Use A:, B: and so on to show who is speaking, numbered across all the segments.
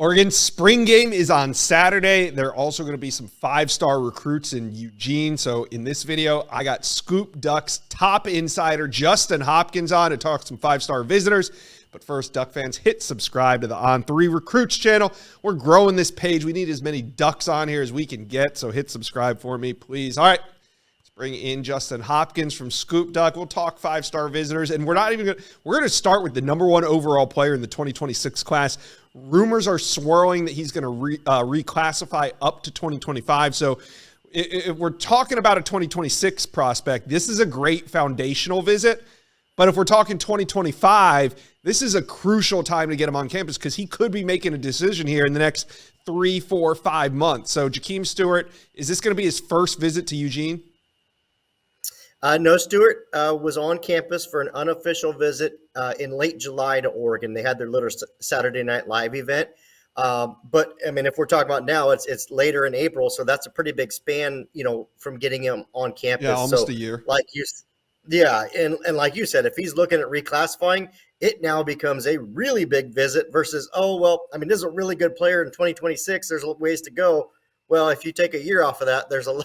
A: Oregon's spring game is on Saturday. There are also going to be some five-star recruits in Eugene. So in this video, I got Scoop Duck's top insider, Justin Hopkins, on to talk some five-star visitors. But first, Duck fans, hit subscribe to the On3 Recruits channel. We're growing this page. We need as many Ducks on here as we can get. So hit subscribe for me, please. All right. Bring in Justin Hopkins from Scoop Duck. We'll talk five-star visitors, and we're going to start with the number one overall player in the 2026 class. Rumors are swirling that he's going to reclassify up to 2025. So if we're talking about a 2026 prospect, this is a great foundational visit. But if we're talking 2025, this is a crucial time to get him on campus because he could be making a decision here in the next 3, 4, 5 months. So Jaem Stewart, is this going to be his first visit to Eugene?
B: No, Stewart was on campus for an unofficial visit in late July to Oregon. They had their little Saturday Night Live event. But, I mean, if we're talking about now, it's later in April, so that's a pretty big span, from getting him on campus.
A: Yeah, almost a year.
B: And like you said, if he's looking at reclassifying, it now becomes a really big visit versus, this is a really good player in 2026. There's ways to go. Well, if you take a year off of that, there's a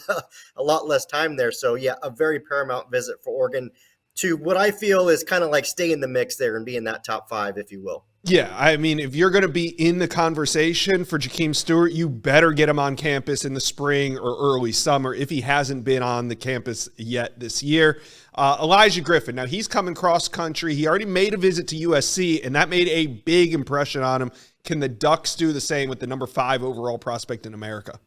B: lot less time there. So, yeah, a very paramount visit for Oregon to what I feel is kind of like stay in the mix there and be in that top 5, if you will.
A: Yeah, I mean, if you're going to be in the conversation for Jaem Stewart, you better get him on campus in the spring or early summer if he hasn't been on the campus yet this year. Elijah Griffin, now he's coming cross country. He already made a visit to USC, and that made a big impression on him. Can the Ducks do the same with the number 5 overall prospect in America?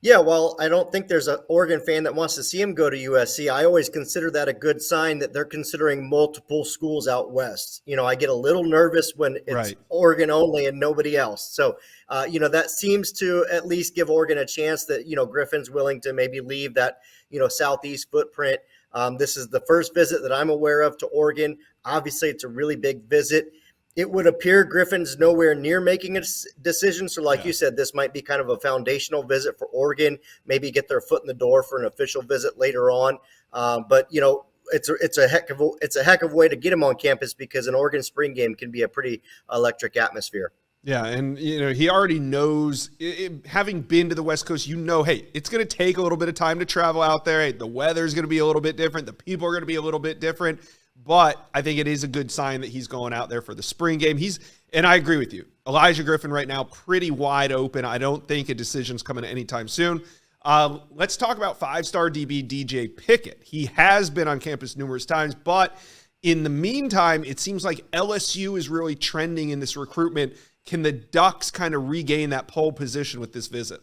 B: Yeah, well, I don't think there's an Oregon fan that wants to see him go to USC. I always consider that a good sign that they're considering multiple schools out west. I get a little nervous when it's right. Oregon only and nobody else. So, that seems to at least give Oregon a chance that, Griffin's willing to maybe leave that, southeast footprint. This is the first visit that I'm aware of to Oregon. Obviously, it's a really big visit. It would appear Griffin's nowhere near making a decision. So like you said, this might be kind of a foundational visit for Oregon, maybe get their foot in the door for an official visit later on. But it's a heck of a way to get him on campus because an Oregon spring game can be a pretty electric atmosphere.
A: Yeah, and he already knows, having been to the West Coast, hey, it's going to take a little bit of time to travel out there. Hey, the weather's going to be a little bit different. The people are going to be a little bit different. But I think it is a good sign that he's going out there for the spring game. And I agree with you. Elijah Griffin right now, pretty wide open. I don't think a decision's coming anytime soon. Let's talk about 5-star DB DJ Picket. He has been on campus numerous times, but in the meantime, it seems like LSU is really trending in this recruitment. Can the Ducks kind of regain that pole position with this visit?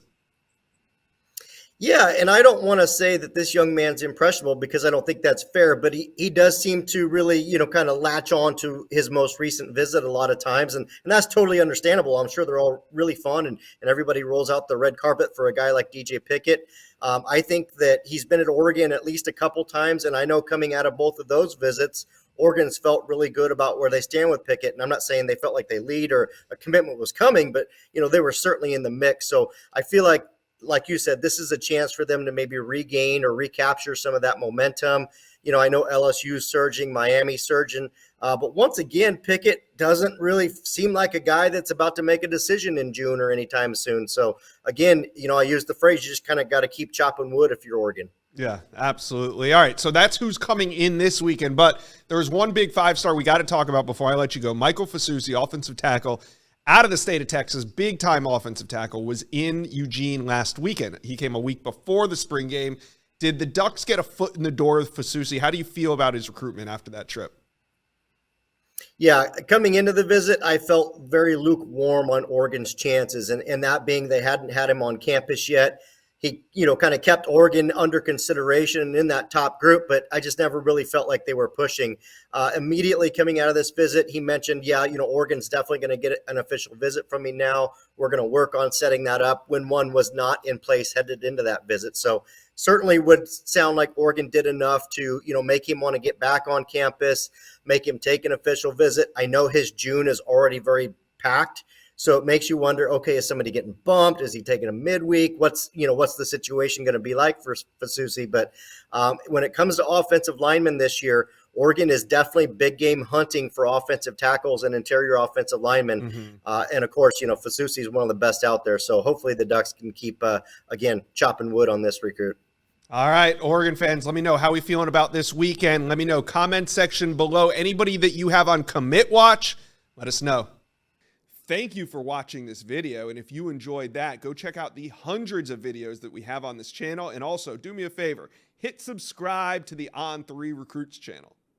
B: Yeah, and I don't want to say that this young man's impressionable because I don't think that's fair, but he does seem to really, kind of latch on to his most recent visit a lot of times, and that's totally understandable. I'm sure they're all really fun, and everybody rolls out the red carpet for a guy like DJ Picket. I think that he's been at Oregon at least a couple times, and I know coming out of both of those visits, Oregon's felt really good about where they stand with Picket, and I'm not saying they felt like they lead or a commitment was coming, but, they were certainly in the mix, so I feel like you said, this is a chance for them to maybe regain or recapture some of that momentum. I know LSU's surging, Miami's surging. But once again, Pickett doesn't really seem like a guy that's about to make a decision in June or anytime soon. So, again, I use the phrase, you just kind of got to keep chopping wood if you're Oregon.
A: Yeah, absolutely. All right, so that's who's coming in this weekend. But there's one big 5-star we got to talk about before I let you go. Michael Fusi, offensive tackle, out of the state of Texas, big-time offensive tackle, was in Eugene last weekend. He came a week before the spring game. Did the Ducks get a foot in the door with Fusi? How do you feel about his recruitment after that trip?
B: Yeah, coming into the visit, I felt very lukewarm on Oregon's chances, and that being they hadn't had him on campus yet. He, kind of kept Oregon under consideration in that top group, but I just never really felt like they were pushing. Immediately coming out of this visit, he mentioned, Oregon's definitely going to get an official visit from me now. We're going to work on setting that up when one was not in place headed into that visit. So certainly would sound like Oregon did enough to, make him want to get back on campus, make him take an official visit. I know his June is already very packed. So it makes you wonder, okay, is somebody getting bumped? Is he taking a midweek? What's the situation going to be like for Fusi? But when it comes to offensive linemen this year, Oregon is definitely big game hunting for offensive tackles and interior offensive linemen. And of course, Fusi is one of the best out there. So hopefully the Ducks can keep, again, chopping wood on this recruit.
A: All right, Oregon fans, let me know how we feeling about this weekend. Let me know, comment section below. Anybody that you have on commit watch, let us know. Thank you for watching this video, and if you enjoyed that, go check out the hundreds of videos that we have on this channel, and also do me a favor, hit subscribe to the On3 Recruits channel.